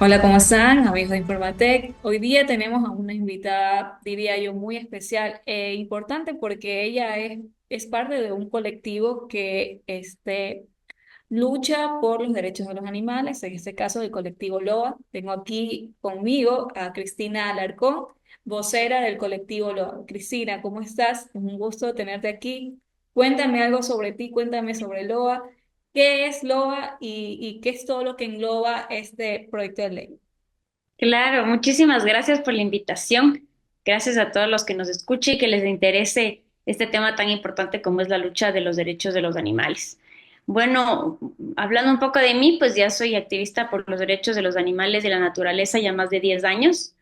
Hola, ¿cómo están, amigos de Informatec? Hoy día tenemos a una invitada, diría yo, muy especial e importante porque ella es parte de un colectivo que lucha por los derechos de los animales, en este caso del colectivo LOA. Tengo aquí conmigo a Cristina Alarcón, vocera del colectivo LOA. Cristina, ¿cómo estás? Es un gusto tenerte aquí. Cuéntame algo sobre ti, cuéntame sobre LOA. ¿Qué es LOA y qué es todo lo que engloba este proyecto de ley? Claro, muchísimas gracias por la invitación. Gracias a todos los que nos escuchen y que les interese este tema tan importante como es la lucha de los derechos de los animales. Bueno, hablando un poco de mí, pues ya soy activista por los derechos de los animales y la naturaleza ya más de 10 años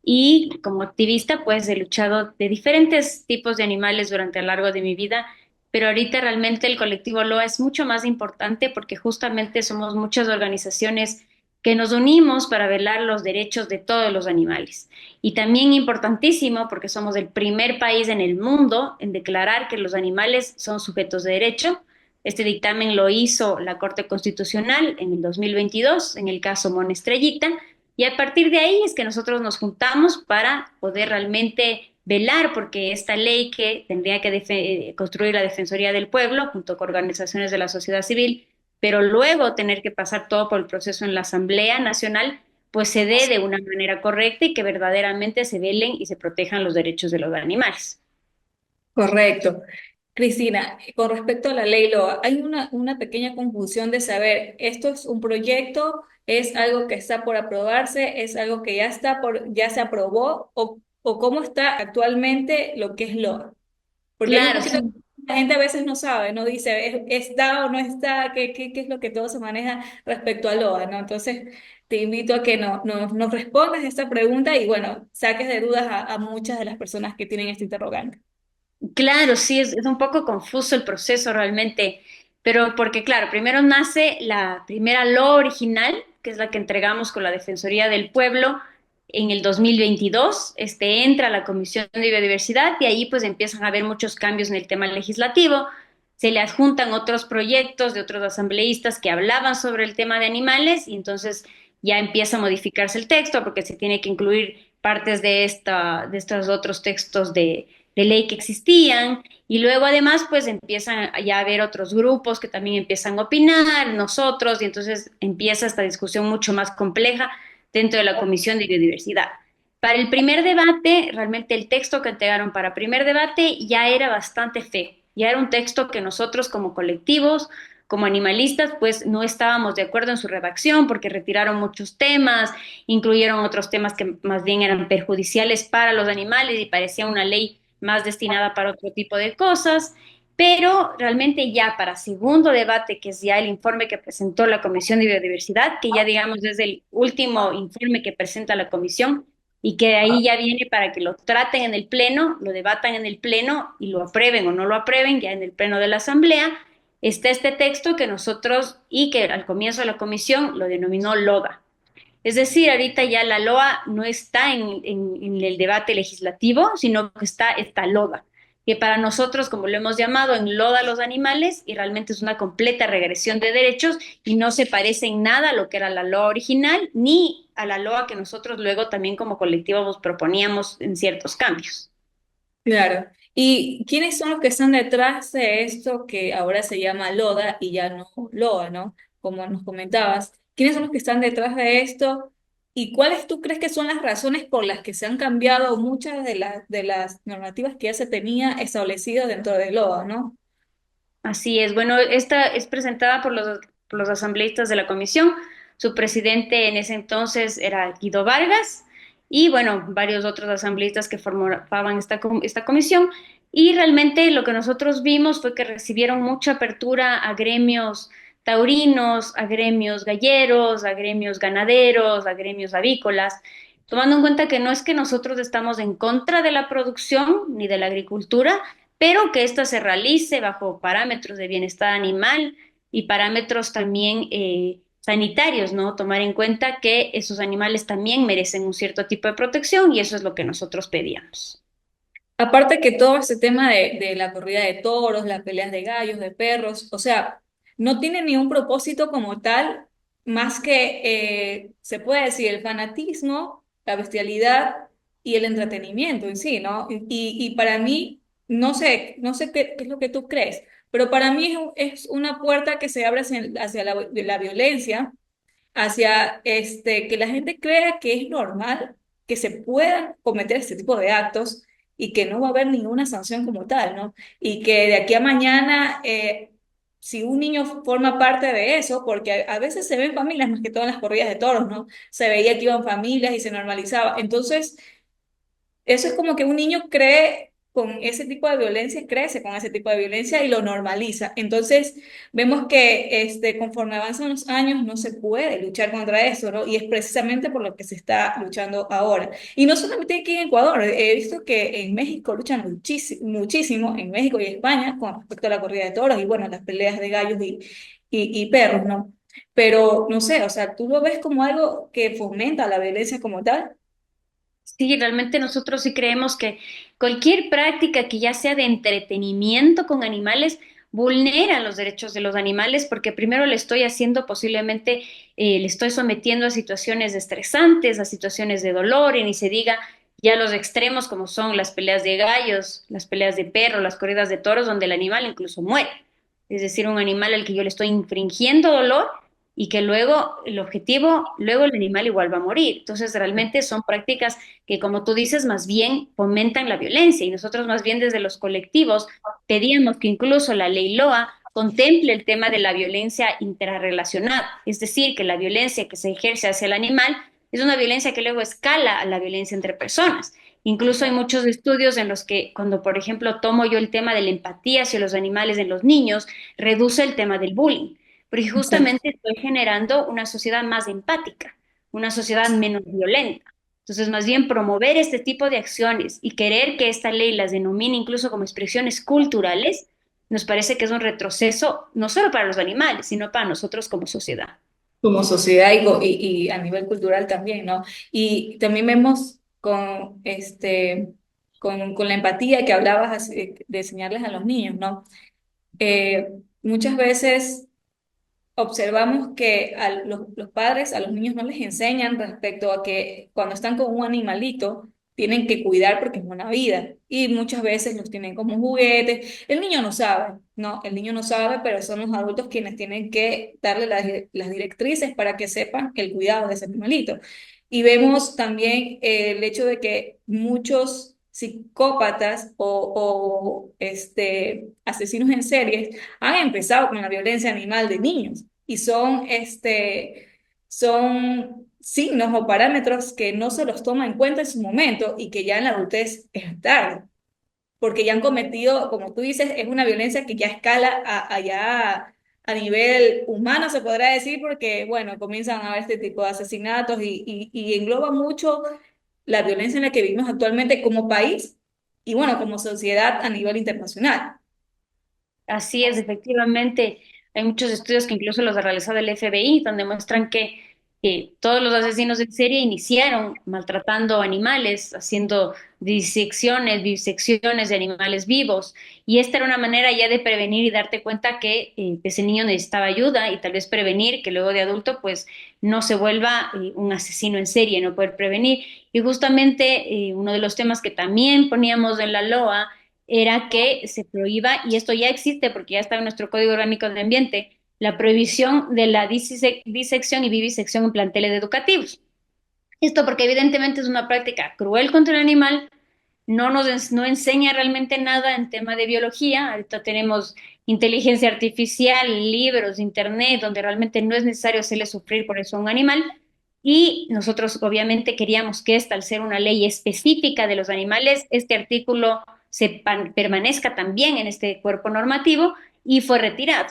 y como activista pues he luchado de diferentes tipos de animales durante a lo largo de mi vida, pero ahorita realmente el colectivo LOA es mucho más importante porque justamente somos muchas organizaciones que nos unimos para velar los derechos de todos los animales. Y también importantísimo porque somos el primer país en el mundo en declarar que los animales son sujetos de derecho. Este dictamen lo hizo la Corte Constitucional en el 2022, en el caso Mona Estrellita, y a partir de ahí es que nosotros nos juntamos para poder realmente velar porque esta ley que tendría que construir la Defensoría del Pueblo junto con organizaciones de la sociedad civil, pero luego tener que pasar todo por el proceso en la Asamblea Nacional, pues se dé de una manera correcta y que verdaderamente se velen y se protejan los derechos de los animales. Correcto. Cristina, con respecto a la ley LOA, hay una pequeña confusión de saber, ¿esto es un proyecto, es algo que está por aprobarse, es algo que ya se aprobó o cómo está actualmente lo que es LOA? Porque hay un Claro, poquito, sí. la gente a veces no sabe, no dice, ¿está o no está? ¿Qué es lo que todo se maneja respecto a LOA, ¿no? Entonces, te invito a que nos respondas esta pregunta y bueno, saques de dudas a muchas de las personas que tienen este interrogante. Claro, sí, es un poco confuso el proceso realmente, pero porque claro, primero nace la primera ley original, que es la que entregamos con la Defensoría del Pueblo en el 2022. Entra a la Comisión de Biodiversidad y ahí pues empiezan a haber muchos cambios en el tema legislativo. Se le adjuntan otros proyectos de otros asambleístas que hablaban sobre el tema de animales y entonces ya empieza a modificarse el texto porque se tiene que incluir partes de estos otros textos de ley que existían y luego además pues empiezan ya a haber otros grupos que también empiezan a opinar, nosotros, y entonces empieza esta discusión mucho más compleja dentro de la Comisión de Biodiversidad. Para el primer debate, realmente el texto que entregaron para primer debate ya era bastante feo, ya era un texto que nosotros como colectivos, como animalistas, pues no estábamos de acuerdo en su redacción porque retiraron muchos temas, incluyeron otros temas que más bien eran perjudiciales para los animales y parecía una ley más destinada para otro tipo de cosas, pero realmente ya para segundo debate, que es ya el informe que presentó la Comisión de Biodiversidad, que ya digamos es el último informe que presenta la Comisión y que de ahí ya viene para que lo traten en el Pleno, lo debatan en el Pleno y lo aprueben o no lo aprueben ya en el Pleno de la Asamblea, está este texto que nosotros y que al comienzo de la Comisión lo denominó LODA. Es decir, ahorita ya la LOA no está en el debate legislativo, sino que está esta LODA, que para nosotros, como lo hemos llamado, enloda a los animales y realmente es una completa regresión de derechos y no se parece en nada a lo que era la LOA original ni a la LOA que nosotros luego también como colectivo nos proponíamos en ciertos cambios. Claro. ¿Y quiénes son los que están detrás de esto que ahora se llama LODA y ya no LOA, ¿no? Como nos comentabas. ¿Quiénes son los que están detrás de esto? ¿Y cuáles tú crees que son las razones por las que se han cambiado muchas de las normativas que ya se tenía establecidas dentro de LOA, ¿no? Así es. Bueno, esta es presentada por los asambleístas de la comisión. Su presidente en ese entonces era Guido Vargas y, bueno, varios otros asambleístas que formaban esta comisión. Y realmente lo que nosotros vimos fue que recibieron mucha apertura a gremios taurinos, a gremios galleros, a gremios ganaderos, a gremios avícolas, tomando en cuenta que no es que nosotros estamos en contra de la producción ni de la agricultura, pero que ésta se realice bajo parámetros de bienestar animal y parámetros también sanitarios, ¿no? Tomar en cuenta que esos animales también merecen un cierto tipo de protección y eso es lo que nosotros pedíamos. Aparte que todo ese tema de la corrida de toros, las peleas de gallos, de perros, o sea, no tiene ni un propósito como tal, más que, se puede decir, el fanatismo, la bestialidad y el entretenimiento en sí, ¿no? Y para mí, no sé qué es lo que tú crees, pero para mí es una puerta que se abre hacia la violencia, hacia que la gente crea que es normal que se puedan cometer este tipo de actos y que no va a haber ninguna sanción como tal, ¿no? Y que de aquí a mañana, si un niño forma parte de eso, porque a veces se ven familias, más que todo en las corridas de toros, ¿no? Se veía que iban familias y se normalizaba. Entonces, eso es como que un niño cree con ese tipo de violencia, crece con ese tipo de violencia y lo normaliza. Entonces, vemos que conforme avanzan los años no se puede luchar contra eso, ¿no? Y es precisamente por lo que se está luchando ahora. Y no solamente aquí en Ecuador, he visto que en México luchan muchísimo, en México y España, con respecto a la corrida de toros y bueno, las peleas de gallos y perros, ¿no? Pero no sé, o sea, ¿tú lo ves como algo que fomenta la violencia como tal? Sí, realmente nosotros sí creemos que cualquier práctica que ya sea de entretenimiento con animales vulnera los derechos de los animales porque primero le estoy haciendo posiblemente, le estoy sometiendo a situaciones estresantes, a situaciones de dolor y ni se diga ya los extremos como son las peleas de gallos, las peleas de perros, las corridas de toros donde el animal incluso muere. Es decir, un animal al que yo le estoy infringiendo dolor y que luego el objetivo, luego el animal igual va a morir. Entonces, realmente son prácticas que, como tú dices, más bien fomentan la violencia y nosotros más bien desde los colectivos pedíamos que incluso la ley LOA contemple el tema de la violencia interrelacionada, es decir, que la violencia que se ejerce hacia el animal es una violencia que luego escala a la violencia entre personas. Incluso hay muchos estudios en los que cuando, por ejemplo, tomo yo el tema de la empatía hacia los animales en los niños, reduce el tema del bullying, porque Exacto. justamente estoy generando una sociedad más empática, una sociedad menos violenta. Entonces, más bien promover este tipo de acciones y querer que esta ley las denomine incluso como expresiones culturales, nos parece que es un retroceso no solo para los animales, sino para nosotros como sociedad. Como sociedad y a nivel cultural también, ¿no? Y también vemos con la empatía que hablabas de enseñarles a los niños, ¿no? Muchas veces observamos que los padres a los niños no les enseñan respecto a que cuando están con un animalito tienen que cuidar porque es una vida y muchas veces los tienen como juguetes. El niño no sabe, no, el niño no sabe, pero son los adultos quienes tienen que darle las directrices para que sepan el cuidado de ese animalito. Y vemos también el hecho de que muchos psicópatas o asesinos en series han empezado con la violencia animal de niños y son signos o parámetros que no se los toma en cuenta en su momento y que ya en la adultez es tarde, porque ya han cometido, como tú dices, es una violencia que ya escala a nivel humano, se podrá decir, porque, bueno, comienzan a haber este tipo de asesinatos y engloba mucho la violencia en la que vivimos actualmente como país y, bueno, como sociedad a nivel internacional. Así es, efectivamente, hay muchos estudios que incluso los ha realizado el FBI, donde muestran que todos los asesinos en serie iniciaron maltratando animales, haciendo disecciones, bisecciones de animales vivos, y esta era una manera ya de prevenir y darte cuenta que ese niño necesitaba ayuda y tal vez prevenir que luego de adulto pues no se vuelva un asesino en serie, no poder prevenir. Y justamente uno de los temas que también poníamos en la LOA era que se prohíba, y esto ya existe porque ya está en nuestro Código Orgánico de Ambiente, la prohibición de la disección y vivisección en planteles educativos. Esto porque evidentemente es una práctica cruel contra el animal, no enseña realmente nada en tema de biología. Ahorita tenemos inteligencia artificial, libros, internet, donde realmente no es necesario hacerle sufrir por eso a un animal. Y nosotros obviamente queríamos que esta, al ser una ley específica de los animales, este artículo permanezca también en este cuerpo normativo y fue retirado.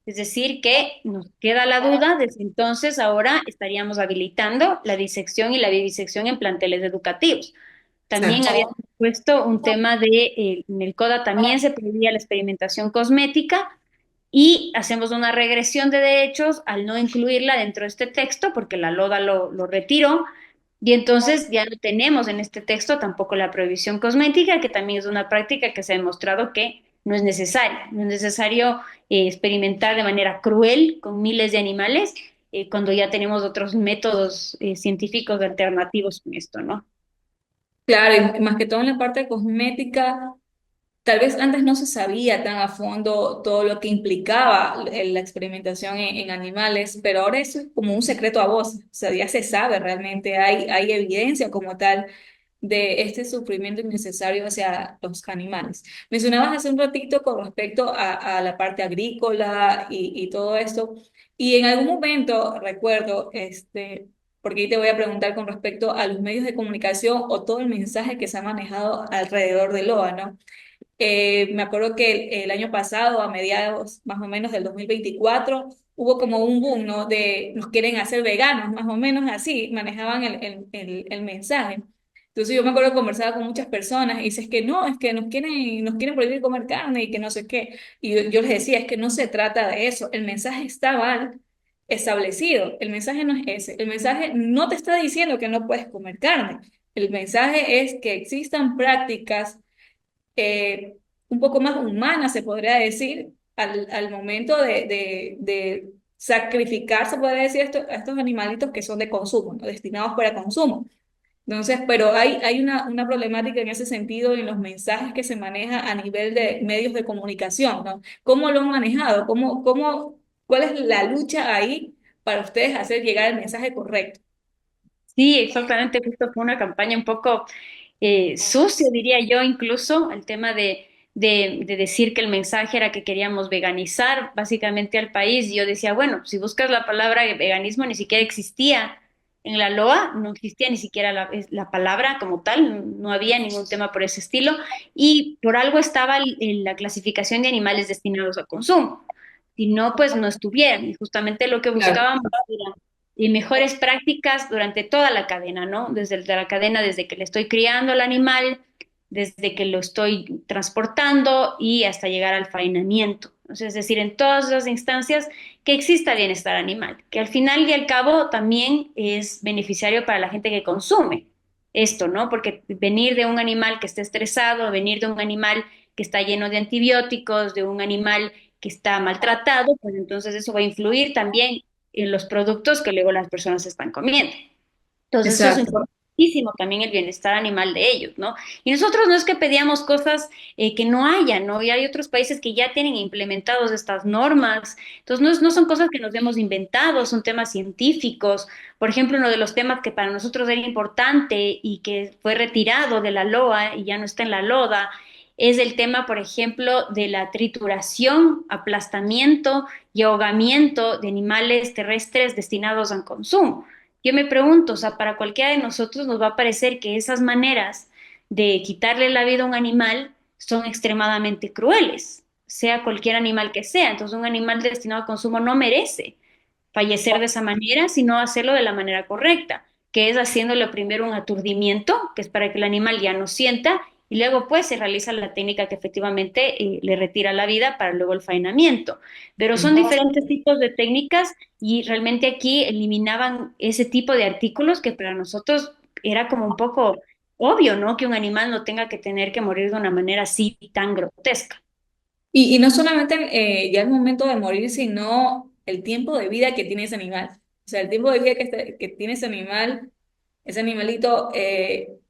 Es decir, que nos queda la duda, desde entonces ahora estaríamos habilitando la disección y la vivisección en planteles educativos. También había Exacto. puesto un tema de, en el CODA también se prohibía la experimentación cosmética y hacemos una regresión de derechos al no incluirla dentro de este texto porque la LODA lo retiró y entonces ya no tenemos en este texto tampoco la prohibición cosmética, que también es una práctica que se ha demostrado que no es necesaria. No es necesario experimentar de manera cruel con miles de animales cuando ya tenemos otros métodos científicos alternativos con esto, ¿no? Claro, y más que todo en la parte cosmética. Tal vez antes no se sabía tan a fondo todo lo que implicaba la experimentación en animales, pero ahora eso es como un secreto a voces. O sea, ya se sabe realmente, hay evidencia como tal de este sufrimiento innecesario hacia los animales. Mencionabas hace un ratito con respecto a la parte agrícola y todo esto, y en algún momento recuerdo, porque ahí te voy a preguntar con respecto a los medios de comunicación o todo el mensaje que se ha manejado alrededor del loa, ¿no? Me acuerdo que el año pasado, a mediados más o menos del 2024, hubo como un boom, ¿no? De nos quieren hacer veganos, más o menos así, manejaban el mensaje. Entonces yo me acuerdo que conversaba con muchas personas y dices que no, es que nos quieren prohibir comer carne y que no sé qué. Y yo les decía, es que no se trata de eso, el mensaje está mal establecido, el mensaje no es ese, el mensaje no te está diciendo que no puedes comer carne, el mensaje es que existan prácticas eh, un poco más humana, se podría decir, al momento de sacrificar, se podría decir, a estos animalitos que son de consumo, ¿no? Destinados para consumo. Entonces, pero hay una problemática en ese sentido en los mensajes que se maneja a nivel de medios de comunicación, ¿no? ¿Cómo lo han manejado? ¿Cuál es la lucha ahí para ustedes hacer llegar el mensaje correcto? Sí, exactamente, justo fue una campaña un poco sucia, diría yo, incluso el tema de decir que el mensaje era que queríamos veganizar básicamente al país. Y yo decía, bueno, si buscas la palabra veganismo, ni siquiera existía en la LOA, no existía ni siquiera la palabra como tal, no había ningún tema por ese estilo, y por algo estaba en la clasificación de animales destinados a consumo. Si no, pues no estuvieran. Y justamente lo que Claro. buscábamos era y mejores prácticas durante toda la cadena, ¿no? Desde la cadena, desde que le estoy criando al animal, desde que lo estoy transportando y hasta llegar al faenamiento. Entonces, es decir, en todas esas instancias que exista bienestar animal, que al final y al cabo también es beneficiario para la gente que consume esto, ¿no? Porque venir de un animal que esté estresado, venir de un animal que está lleno de antibióticos, de un animal que está maltratado, pues entonces eso va a influir también en los productos que luego las personas están comiendo. Entonces, eso es Exacto. importantísimo también el bienestar animal de ellos, ¿no? Y nosotros no es que pedíamos cosas que no haya, ¿no? Y hay otros países que ya tienen implementados estas normas. Entonces, no son cosas que nos hemos inventado, son temas científicos. Por ejemplo, uno de los temas que para nosotros era importante y que fue retirado de la LOA y ya no está en la LODA, es el tema, por ejemplo, de la trituración, aplastamiento y ahogamiento de animales terrestres destinados al consumo. Yo me pregunto, o sea, para cualquiera de nosotros nos va a parecer que esas maneras de quitarle la vida a un animal son extremadamente crueles, sea cualquier animal que sea. Entonces, un animal destinado al consumo no merece fallecer de esa manera, sino hacerlo de la manera correcta, que es haciéndole primero un aturdimiento, que es para que el animal ya no sienta, y luego pues se realiza la técnica que efectivamente le retira la vida para luego el faenamiento. Pero son diferentes tipos de técnicas y realmente aquí eliminaban ese tipo de artículos que para nosotros era como un poco obvio, ¿no? Que un animal no tenga que tener que morir de una manera así tan grotesca. Y no solamente ya el momento de morir, sino el tiempo de vida que tiene ese animal. O sea, el tiempo de vida que tiene ese animalito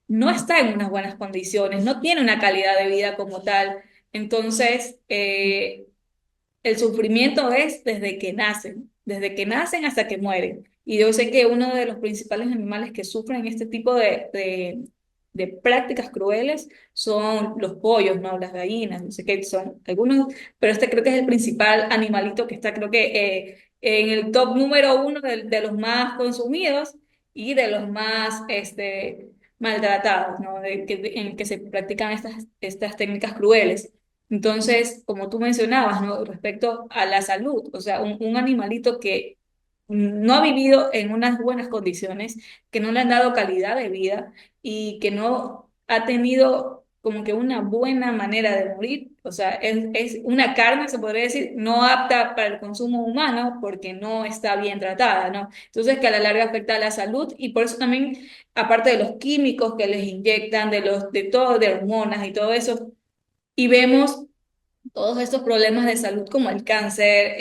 no está en unas buenas condiciones, no tiene una calidad de vida como tal. Entonces, el sufrimiento es desde que nacen hasta que mueren. Y yo sé que uno de los principales animales que sufren este tipo de prácticas crueles son los pollos, ¿no? Las gallinas, no sé qué son algunos, pero este creo que es el principal animalito que está, creo que en el top número uno de los más consumidos y de los más maltratados, ¿no? En que se practican estas técnicas crueles. Entonces, como tú mencionabas, ¿no? Respecto a la salud, o sea, un animalito que no ha vivido en unas buenas condiciones, que no le han dado calidad de vida y que no ha tenido como que una buena manera de morir, o sea, es una carne, se podría decir, no apta para el consumo humano porque no está bien tratada, ¿no? Entonces, que a la larga afecta a la salud y por eso también, aparte de los químicos que les inyectan, de todo, de hormonas y todo eso, y vemos todos estos problemas de salud como el cáncer,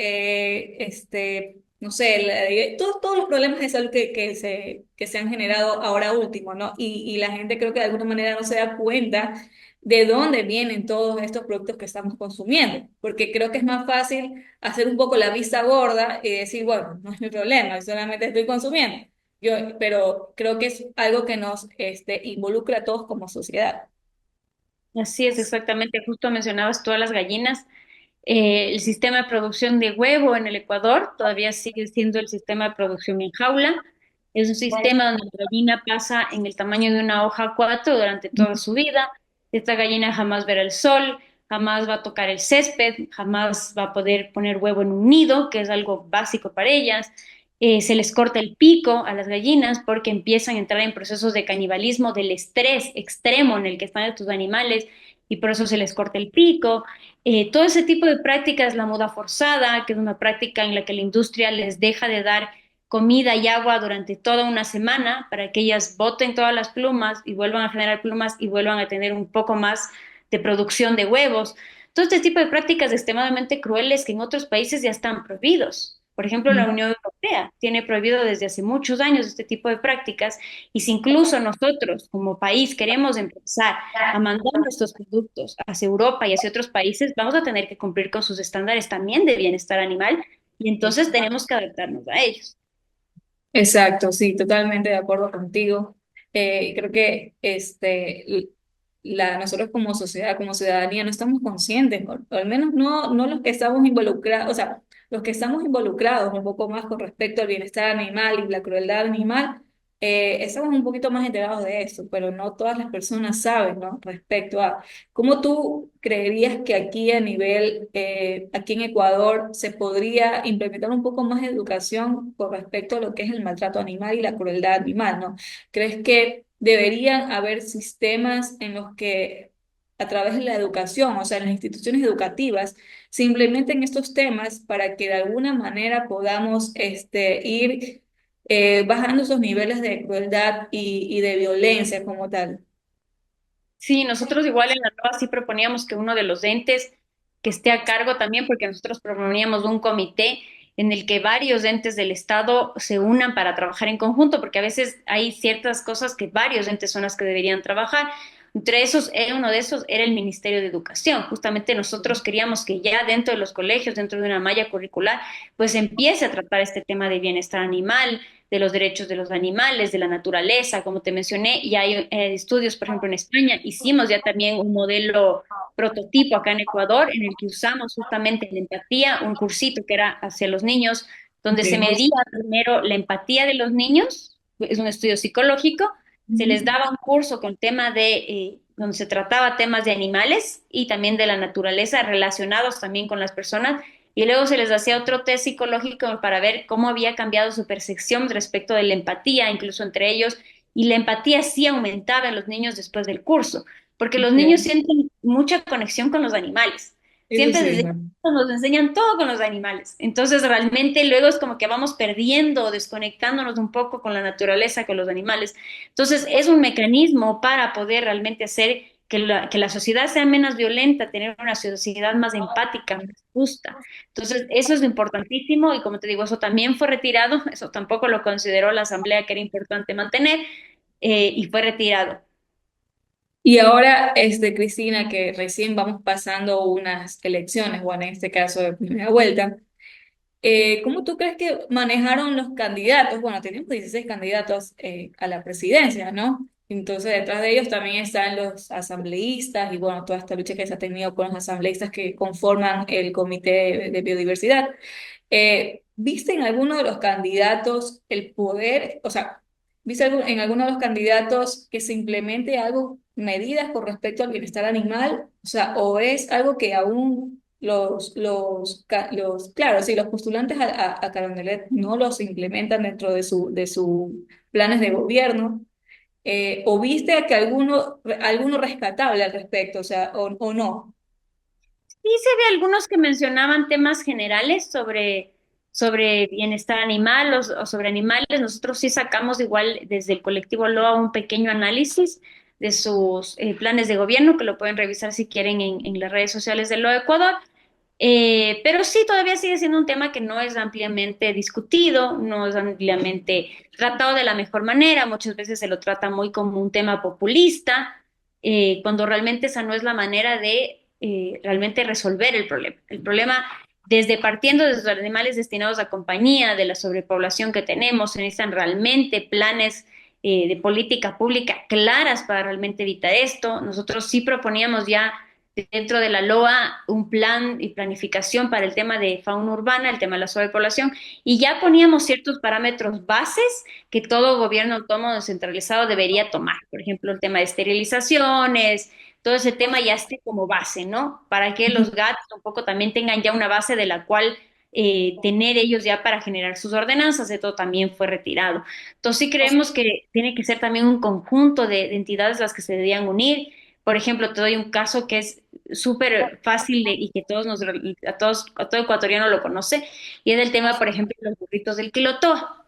no sé, todos los problemas de salud que se han generado ahora último, ¿no? Y la gente creo que de alguna manera no se da cuenta de dónde vienen todos estos productos que estamos consumiendo, porque creo que es más fácil hacer un poco la vista gorda y decir, bueno, no es mi problema, yo solamente estoy consumiendo. Pero creo que es algo que nos involucra a todos como sociedad. Así es, exactamente. Justo mencionabas todas las gallinas. El sistema de producción de huevo en el Ecuador todavía sigue siendo el sistema de producción en jaula. Es un sistema donde la gallina pasa en el tamaño de una hoja 4 durante toda su vida. Esta gallina jamás verá el sol, jamás va a tocar el césped, jamás va a poder poner huevo en un nido, que es algo básico para ellas. Se les corta el pico a las gallinas porque empiezan a entrar en procesos de canibalismo del estrés extremo en el que están estos animales y por eso se les corta el pico. Todo ese tipo de prácticas, la muda forzada, que es una práctica en la que la industria les deja de dar comida y agua durante toda una semana para que ellas boten todas las plumas y vuelvan a generar plumas y vuelvan a tener un poco más de producción de huevos. Todo este tipo de prácticas extremadamente crueles que en otros países ya están prohibidos. Por ejemplo, la Unión Europea tiene prohibido desde hace muchos años este tipo de prácticas y si incluso nosotros como país queremos empezar a mandar nuestros productos hacia Europa y hacia otros países, vamos a tener que cumplir con sus estándares también de bienestar animal y entonces tenemos que adaptarnos a ellos. Exacto, sí, totalmente de acuerdo contigo. Creo que nosotros como sociedad, como ciudadanía, no estamos conscientes, o al menos no los que estamos involucrados, o sea, los que estamos involucrados un poco más con respecto al bienestar animal y la crueldad animal, estamos un poquito más enterados de eso, pero no todas las personas saben, ¿no? Respecto a cómo tú creerías que aquí a nivel, aquí en Ecuador, se podría implementar un poco más de educación con respecto a lo que es el maltrato animal y la crueldad animal, ¿no? ¿Crees que deberían haber sistemas en los que a través de la educación, o sea, en las instituciones educativas, se implementen estos temas para que de alguna manera podamos ir bajando esos niveles de crueldad y de violencia como tal? Sí, nosotros igual en la NOA sí proponíamos que uno de los entes que esté a cargo también, porque nosotros proponíamos un comité en el que varios entes del Estado se unan para trabajar en conjunto, porque a veces hay ciertas cosas que varios entes son las que deberían trabajar. Entre esos, uno de esos era el Ministerio de Educación. Justamente nosotros queríamos que ya dentro de los colegios, dentro de una malla curricular, pues empiece a tratar este tema de bienestar animal, de los derechos de los animales, de la naturaleza, como te mencioné, y hay estudios, por ejemplo, en España, hicimos ya también un modelo prototipo acá en Ecuador, en el que usamos justamente la empatía, un cursito que era hacia los niños, donde se Ok. medía primero la empatía de los niños, es un estudio psicológico, se les Ujú. daba un curso con tema donde se trataba temas de animales y también de la naturaleza relacionados también con las personas y luego se les hacía otro test psicológico para ver cómo había cambiado su percepción respecto de la empatía, incluso entre ellos, y la empatía sí aumentaba en los niños después del curso, porque los niños Ok. sienten mucha conexión con los animales. Eso Siempre sí, desde ¿no? chiquitos nos enseñan todo con los animales. Entonces, realmente luego es como que vamos perdiendo, desconectándonos un poco con la naturaleza, con los animales. Entonces, es un mecanismo para poder realmente hacer que la sociedad sea menos violenta, tener una sociedad más empática, más justa. Entonces, eso es lo importantísimo y como te digo, eso también fue retirado, eso tampoco lo consideró la Asamblea que era importante mantener y fue retirado. Y ahora, Cristina, que recién vamos pasando unas elecciones, bueno, en este caso de primera vuelta, ¿cómo tú crees que manejaron los candidatos? Bueno, tenemos 16 candidatos a la presidencia, ¿no? Entonces, detrás de ellos también están los asambleístas y, bueno, toda esta lucha que se ha tenido con los asambleístas que conforman el Comité de Biodiversidad. ¿Viste en alguno de los candidatos el poder, o sea, viste en alguno de los candidatos que se implemente algo, medidas con respecto al bienestar animal? O sea, o es algo que aún claro, sí, los postulantes a Carondelet no los implementan dentro de sus planes de gobierno. ¿O viste que alguno rescatable al respecto, o sea, o no? Sí, se ve algunos que mencionaban temas generales sobre bienestar animal o sobre animales. Nosotros sí sacamos igual desde el colectivo LOA un pequeño análisis de sus planes de gobierno, que lo pueden revisar si quieren en las redes sociales de LOA Ecuador. Pero sí, todavía sigue siendo un tema que no es ampliamente discutido, no es ampliamente tratado de la mejor manera. Muchas veces se lo trata muy como un tema populista, cuando realmente esa no es la manera de realmente resolver el problema. El problema, desde partiendo de los animales destinados a compañía, de la sobrepoblación que tenemos, se necesitan realmente planes de política pública claras para realmente evitar esto. Nosotros sí proponíamos ya dentro de la LOA un plan y planificación para el tema de fauna urbana, el tema de la sobrepoblación, y ya poníamos ciertos parámetros bases que todo gobierno autónomo descentralizado debería tomar. Por ejemplo, el tema de esterilizaciones, todo ese tema ya esté como base, ¿no? Para que los GATS un poco también tengan ya una base de la cual tener ellos ya para generar sus ordenanzas, esto también fue retirado. Entonces sí creemos que tiene que ser también un conjunto de entidades las que se debían unir. Por ejemplo, te doy un caso que es súper fácil y que a todo ecuatoriano lo conoce, y es el tema, por ejemplo, de los burritos del Quilotoa.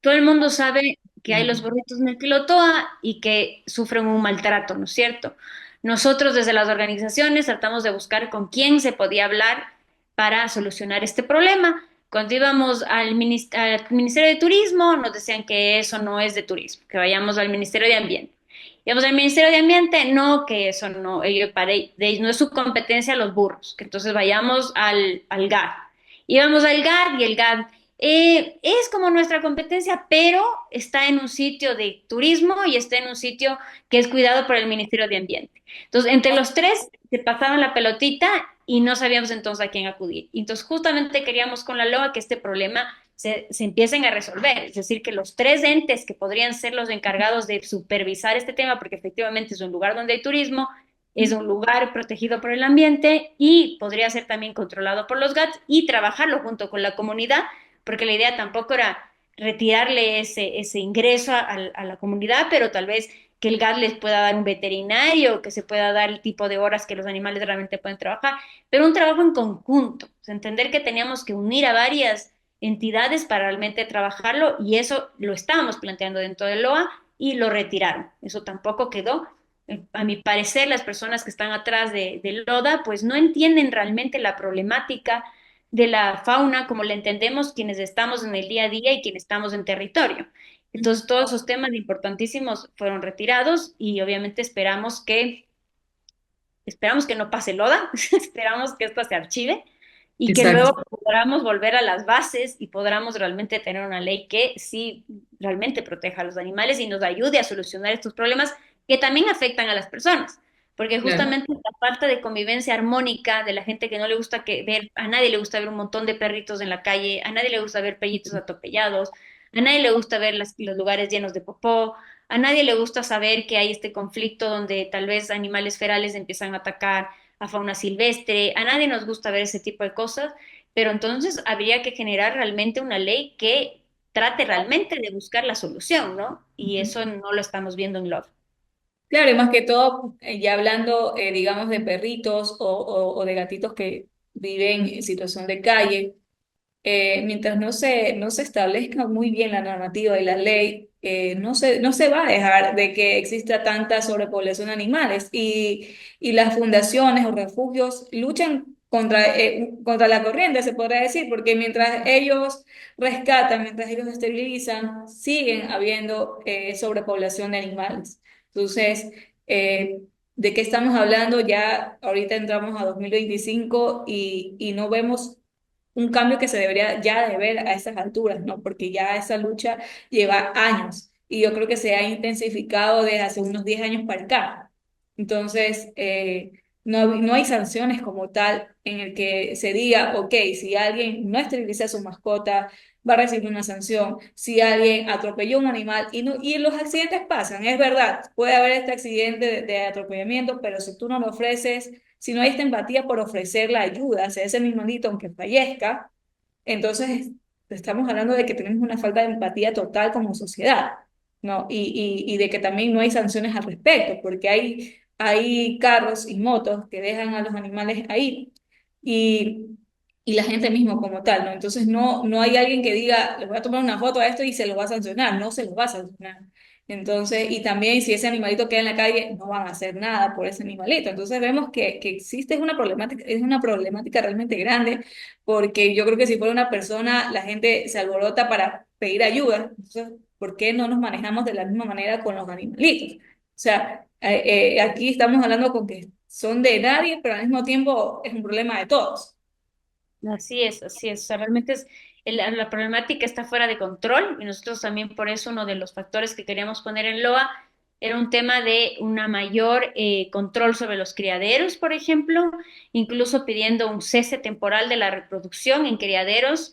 Todo el mundo sabe que hay los burritos del Quilotoa y que sufren un maltrato, ¿no es cierto? Nosotros desde las organizaciones tratamos de buscar con quién se podía hablar para solucionar este problema. Cuando íbamos al Ministerio de Turismo, nos decían que eso no es de turismo, que vayamos al Ministerio de Ambiente. Íbamos al Ministerio de Ambiente, no, que eso no, no es su competencia los burros, que entonces vayamos al GAD. Íbamos al GAD y el GAD es como nuestra competencia, pero está en un sitio de turismo y está en un sitio que es cuidado por el Ministerio de Ambiente. Entonces, entre los tres se pasaban la pelotita y no sabíamos entonces a quién acudir. Y entonces, justamente queríamos con la LOA que este problema se empiecen a resolver, es decir, que los tres entes que podrían ser los encargados de supervisar este tema, porque efectivamente es un lugar donde hay turismo, es un lugar protegido por el ambiente y podría ser también controlado por los GATS y trabajarlo junto con la comunidad, porque la idea tampoco era retirarle ese ingreso a la comunidad, pero tal vez que el GAT les pueda dar un veterinario, que se pueda dar el tipo de horas que los animales realmente pueden trabajar, pero un trabajo en conjunto, o sea, entender que teníamos que unir a varias entidades para realmente trabajarlo y eso lo estábamos planteando dentro del LOA y lo retiraron. Eso tampoco quedó. A mi parecer, las personas que están atrás del LODA pues no entienden realmente la problemática de la fauna como la entendemos quienes estamos en el día a día y quienes estamos en territorio. Entonces, todos esos temas importantísimos fueron retirados y obviamente esperamos que no pase loda, esperamos que esto se archive y que Exacto. luego podamos volver a las bases y podamos realmente tener una ley que sí realmente proteja a los animales y nos ayude a solucionar estos problemas que también afectan a las personas. Porque Claro. justamente la falta de convivencia armónica de la gente que no le gusta ver, a nadie le gusta ver un montón de perritos en la calle, a nadie le gusta ver pellitos atropellados, a nadie le gusta ver los lugares llenos de popó, a nadie le gusta saber que hay este conflicto donde tal vez animales ferales empiezan a atacar a fauna silvestre. A nadie nos gusta ver ese tipo de cosas, pero entonces habría que generar realmente una ley que trate realmente de buscar la solución, ¿no? Y eso no lo estamos viendo en Love. Claro, y más que todo, ya hablando, digamos, de perritos o de gatitos que viven en situación de calle, mientras no se establezca muy bien la normativa y la ley, no se va a dejar de que exista tanta sobrepoblación de animales y las fundaciones o refugios luchan contra la corriente, se podría decir, porque mientras ellos rescatan, mientras ellos esterilizan, siguen habiendo sobrepoblación de animales. Entonces, eh, ¿de qué estamos hablando? Ya ahorita entramos a 2025 y no vemos un cambio que se debería ya de ver a estas alturas, ¿no? Porque ya esa lucha lleva años y yo creo que se ha intensificado desde hace unos 10 años para acá. Entonces, no hay sanciones como tal en el que se diga, ok, si alguien no esteriliza a su mascota, va a recibir una sanción. Si alguien atropelló un animal, y los accidentes pasan, es verdad, puede haber este accidente de atropellamiento, pero si tú no lo ofreces, si no hay esta empatía por ofrecer la ayuda hacia ese animalito aunque fallezca, entonces estamos hablando de que tenemos una falta de empatía total como sociedad, ¿no? Y de que también no hay sanciones al respecto, porque hay carros y motos que dejan a los animales ahí y, y la gente mismo como tal, ¿no? Entonces no hay alguien que diga, les voy a tomar una foto a esto y se lo va a sancionar, no se lo va a sancionar. Entonces, y también si ese animalito queda en la calle, no van a hacer nada por ese animalito. Entonces vemos que existe es una problemática realmente grande, porque yo creo que si fuera una persona, la gente se alborota para pedir ayuda. Entonces, ¿por qué no nos manejamos de la misma manera con los animalitos? O sea, aquí estamos hablando con que son de nadie, pero al mismo tiempo es un problema de todos. Así es, así es. O sea, realmente la problemática está fuera de control y nosotros también por eso uno de los factores que queríamos poner en LOA era un tema de una mayor control sobre los criaderos, por ejemplo, incluso pidiendo un cese temporal de la reproducción en criaderos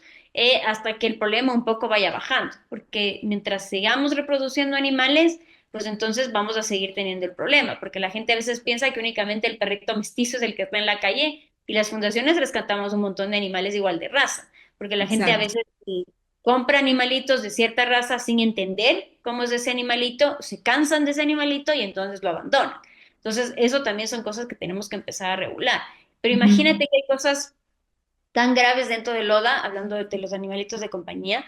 hasta que el problema un poco vaya bajando, porque mientras sigamos reproduciendo animales, pues entonces vamos a seguir teniendo el problema, porque la gente a veces piensa que únicamente el perrito mestizo es el que está en la calle y las fundaciones rescatamos un montón de animales igual de raza, porque la gente a Exacto. veces compra animalitos de cierta raza sin entender cómo es ese animalito, se cansan de ese animalito y entonces lo abandonan. Entonces, eso también son cosas que tenemos que empezar a regular. Pero Ujú. imagínate que hay cosas tan graves dentro del ODA, hablando de los animalitos de compañía,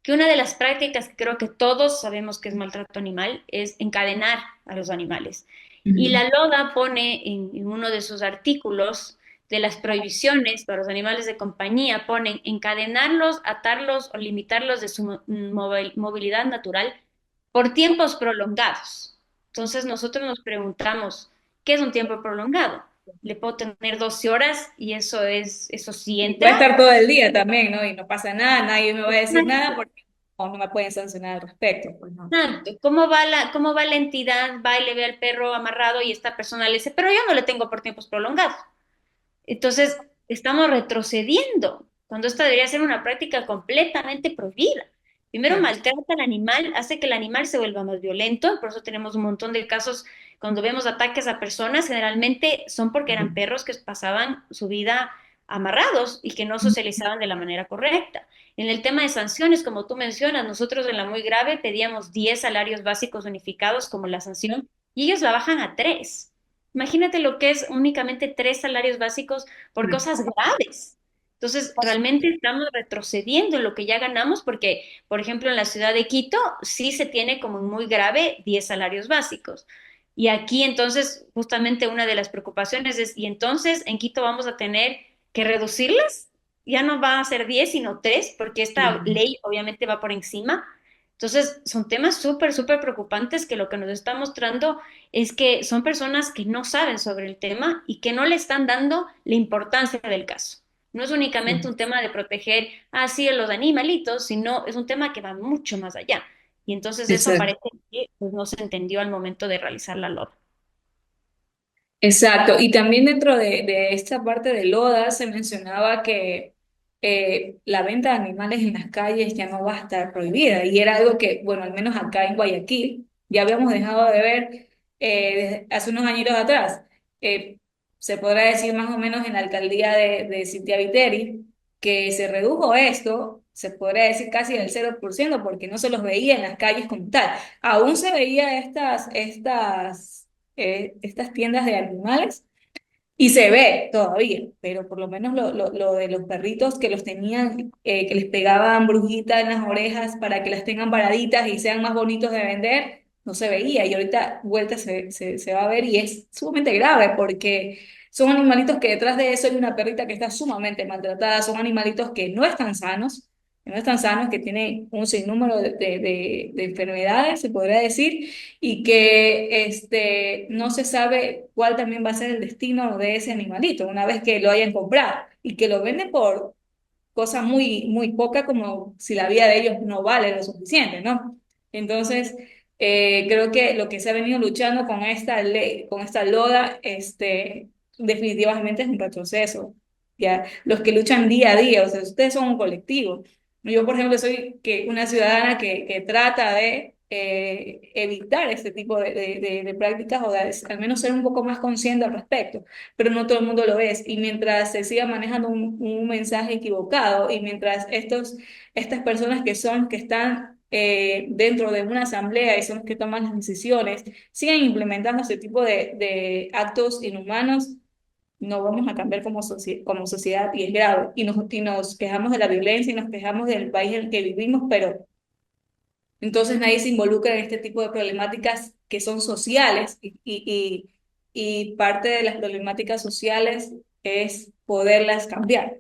que una de las prácticas que creo que todos sabemos que es maltrato animal es encadenar a los animales. Y Ujú. la LODA pone en uno de sus artículos de las prohibiciones para los animales de compañía, ponen encadenarlos, atarlos o limitarlos de su movilidad natural por tiempos prolongados. Entonces nosotros nos preguntamos, ¿qué es un tiempo prolongado? Le puedo tener 12 horas y eso sí Y puede entra. estar todo el día también, ¿no? Y no pasa nada, nadie me va a decir nada porque no me pueden sancionar al respecto, pues no. Exacto. Cómo va la entidad? Va y le ve al perro amarrado y esta persona le dice, pero yo no le tengo por tiempos prolongados. Entonces, estamos retrocediendo cuando esta debería ser una práctica completamente prohibida. Primero, Exacto. maltrata al animal, hace que el animal se vuelva más violento, por eso tenemos un montón de casos cuando vemos ataques a personas, generalmente son porque eran perros que pasaban su vida amarrados y que no socializaban de la manera correcta. En el tema de sanciones, como tú mencionas, nosotros en la muy grave pedíamos 10 salarios básicos unificados como la sanción y ellos la bajan a 3. Imagínate lo que es únicamente 3 salarios básicos por cosas graves. Entonces, realmente estamos retrocediendo en lo que ya ganamos porque, por ejemplo, en la ciudad de Quito sí se tiene como muy grave 10 salarios básicos. Y aquí entonces, justamente una de las preocupaciones es, ¿y entonces en Quito vamos a tener que reducirlas? Ya no va a ser 10 sino 3 porque esta ley obviamente va por encima. Entonces, son temas súper, súper preocupantes que lo que nos está mostrando es que son personas que no saben sobre el tema y que no le están dando la importancia del caso. No es únicamente un tema de proteger así a los animalitos, sino es un tema que va mucho más allá. Y entonces eso Exacto. parece que pues, no se entendió al momento de realizar la LOD. Exacto, y también dentro de esta parte de Loda se mencionaba que la venta de animales en las calles ya no va a estar prohibida, y era algo que, bueno, al menos acá en Guayaquil ya habíamos dejado de ver desde hace unos añitos atrás. Se podrá decir más o menos en la alcaldía de Cintia Viteri que se redujo esto, se podría decir casi del 0% porque no se los veía en las calles como tal. Aún se veía estas tiendas de animales y se ve todavía, pero por lo menos lo de los perritos que los tenían, que les pegaban brujitas en las orejas para que las tengan paraditas y sean más bonitos de vender, no se veía y ahorita vuelta se va a ver y es sumamente grave porque son animalitos que detrás de eso hay una perrita que está sumamente maltratada, son animalitos que no están sanos, que tienen un sinnúmero de enfermedades, se podría decir, y que no se sabe cuál también va a ser el destino de ese animalito una vez que lo hayan comprado y que lo venden por cosa muy, muy poca, como si la vida de ellos no vale lo suficiente, ¿no? Entonces, creo que lo que se ha venido luchando con esta ley, con esta loda, definitivamente es un retroceso. ¿Ya? Los que luchan día a día, o sea, ustedes son un colectivo. Yo, por ejemplo, soy una ciudadana que trata de evitar este tipo de prácticas o de al menos ser un poco más consciente al respecto, pero no todo el mundo lo es. Y mientras se siga manejando un mensaje equivocado y mientras estas personas que están dentro de una asamblea y son los que toman las decisiones, sigan implementando este tipo de actos inhumanos, no vamos a cambiar como sociedad y es grave. Y nos quejamos de la violencia y nos quejamos del país en el que vivimos, pero Entonces nadie se involucra en este tipo de problemáticas que son sociales y parte de las problemáticas sociales es poderlas cambiar.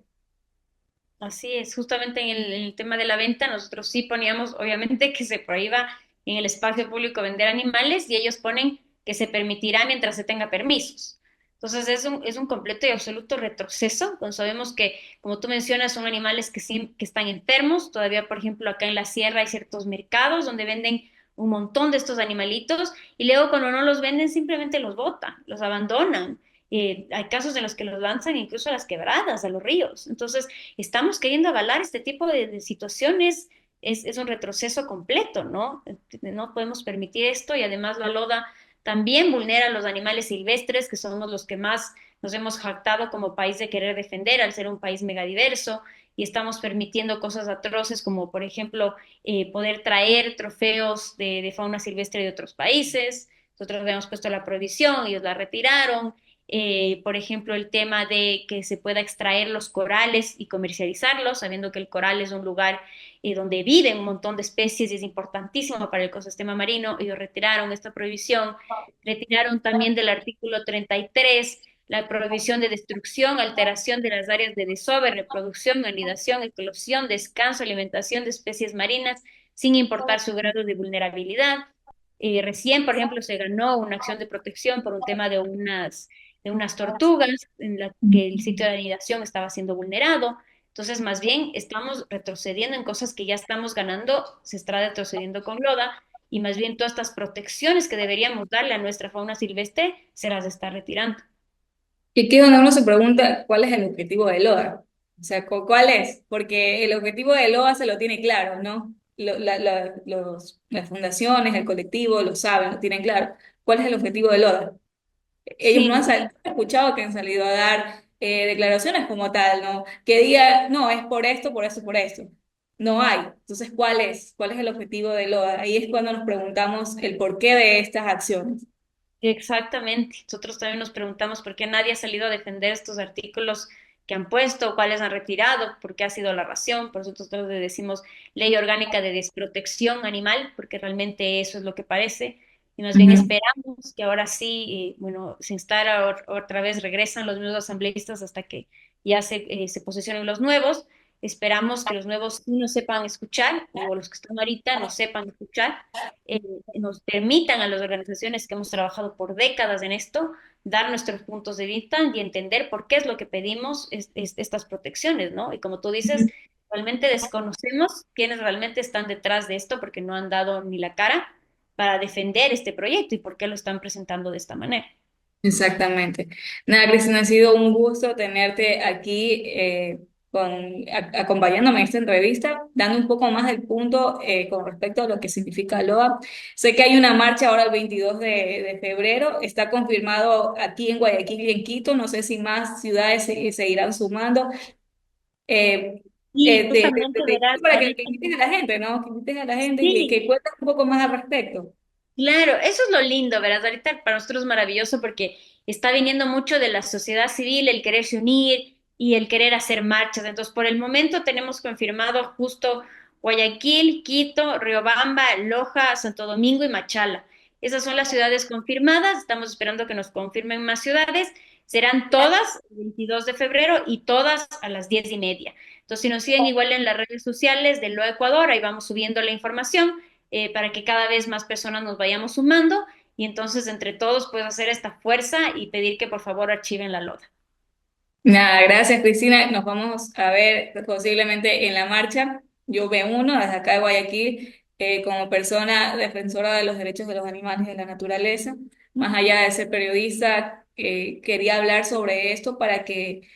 Así es, justamente en el tema de la venta, nosotros sí poníamos, obviamente, que se prohíba en el espacio público vender animales y ellos ponen que se permitirá mientras se tenga permisos. Entonces es un completo y absoluto retroceso, cuando sabemos que, como tú mencionas, son animales que, sí, que están enfermos. Todavía, por ejemplo, acá en la sierra hay ciertos mercados donde venden un montón de estos animalitos y luego cuando no los venden simplemente los botan, los abandonan. Hay casos en los que los lanzan incluso a las quebradas, a los ríos. Entonces, estamos queriendo avalar este tipo de situaciones, es un retroceso completo, ¿no? No podemos permitir esto y además la LODA también vulnera a los animales silvestres, que somos los que más nos hemos jactado como país de querer defender al ser un país megadiverso y estamos permitiendo cosas atroces como, por ejemplo, poder traer trofeos de fauna silvestre de otros países. Nosotros habíamos puesto la prohibición, ellos la retiraron. Por ejemplo, el tema de que se pueda extraer los corales y comercializarlos, sabiendo que el coral es un lugar donde viven un montón de especies y es importantísimo para el ecosistema marino. Ellos retiraron esta prohibición, retiraron también del artículo 33 la prohibición de destrucción, alteración de las áreas de desove, reproducción, anidación, eclosión, descanso, alimentación de especies marinas, sin importar su grado de vulnerabilidad. Recién, por ejemplo, se ganó una acción de protección por un tema de unas tortugas en la que el sitio de anidación estaba siendo vulnerado. Entonces, más bien, estamos retrocediendo en cosas que ya estamos ganando, se está retrocediendo con Loda, y más bien todas estas protecciones que deberíamos darle a nuestra fauna silvestre se las está retirando. Y aquí es donde uno se pregunta cuál es el objetivo de LOA. O sea, ¿cuál es? Porque el objetivo de LOA se lo tiene claro, ¿no? Las fundaciones, el colectivo lo saben, lo tienen claro. ¿Cuál es el objetivo de LOA? Ellos no Sí, han escuchado que han salido a dar declaraciones como tal, ¿no? Que diga, no, es por esto, por esto, por esto. No hay. Entonces, ¿cuál es? ¿Cuál es el objetivo de LOA? Ahí es cuando nos preguntamos el porqué de estas acciones. exactamente. Nosotros también nos preguntamos por qué nadie ha salido a defender estos artículos que han puesto, cuáles han retirado, por qué ha sido la razón. Por eso nosotros le decimos ley orgánica de desprotección animal, porque realmente eso es lo que parece. Y más bien Ujú. esperamos que ahora sí, bueno, se instala otra vez, regresan los nuevos asambleístas hasta que ya se posesionen los nuevos. Esperamos que los nuevos sí nos sepan escuchar, o los que están ahorita nos sepan escuchar, eh, nos permitan a las organizaciones que hemos trabajado por décadas en esto, dar nuestros puntos de vista y entender por qué es lo que pedimos estas protecciones, ¿no? Y como tú dices, realmente desconocemos quiénes realmente están detrás de esto porque no han dado ni la cara para defender este proyecto y por qué lo están presentando de esta manera. Exactamente. Nada, Cristina, ha sido un gusto tenerte aquí acompañándome en esta entrevista, dando un poco más del punto con respecto a lo que significa LOA. Sé que hay una marcha ahora el 22 de febrero, está confirmado aquí en Guayaquil y en Quito, no sé si más ciudades se irán sumando. Eh, Y justamente de verás, para que ahorita invites a la gente, ¿no? Que invites a la gente y sí. que cuentes un poco más al respecto. Claro, eso es lo lindo, verás, ahorita para nosotros es maravilloso porque está viniendo mucho de la sociedad civil el quererse unir y el querer hacer marchas. Entonces, por el momento tenemos confirmado justo Guayaquil, Quito, Riobamba, Loja, Santo Domingo y Machala. Esas son las ciudades confirmadas. Estamos esperando que nos confirmen más ciudades. Serán todas el 22 de febrero y todas a las 10:30. Entonces, si nos siguen igual en las redes sociales de Lo Ecuador, ahí vamos subiendo la información para que cada vez más personas nos vayamos sumando y entonces entre todos pues hacer esta fuerza y pedir que por favor archiven la loda. Nada, gracias Cristina. Nos vamos a ver posiblemente en la marcha. Yo me uno desde acá de Guayaquil como persona defensora de los derechos de los animales y de la naturaleza. Más allá de ser periodista, quería hablar sobre esto para que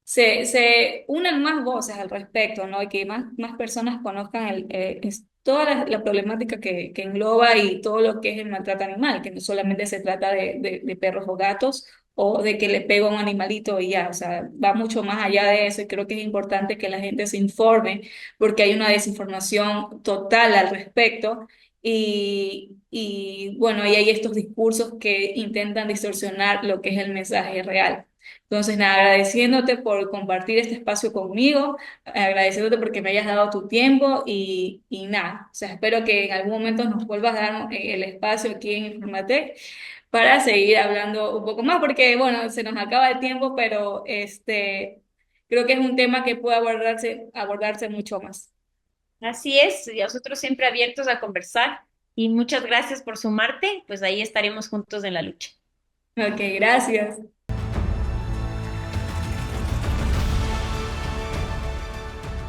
se unan más voces al respecto, ¿no? Y que más personas conozcan toda la problemática que engloba y todo lo que es el maltrato animal, que no solamente se trata de perros o gatos o de que le pego a un animalito y ya, o sea, va mucho más allá de eso y creo que es importante que la gente se informe porque hay una desinformación total al respecto. Y bueno, y hay estos discursos que intentan distorsionar lo que es el mensaje real. Entonces, nada, agradeciéndote por compartir este espacio conmigo, agradeciéndote porque me hayas dado tu tiempo y nada, o sea, espero que en algún momento nos vuelvas a dar el espacio aquí en Informatec para seguir hablando un poco más, porque bueno, se nos acaba el tiempo, pero creo que es un tema que puede abordarse mucho más. Así es, y nosotros siempre abiertos a conversar y muchas gracias por sumarte, pues ahí estaremos juntos en la lucha. Ok, gracias.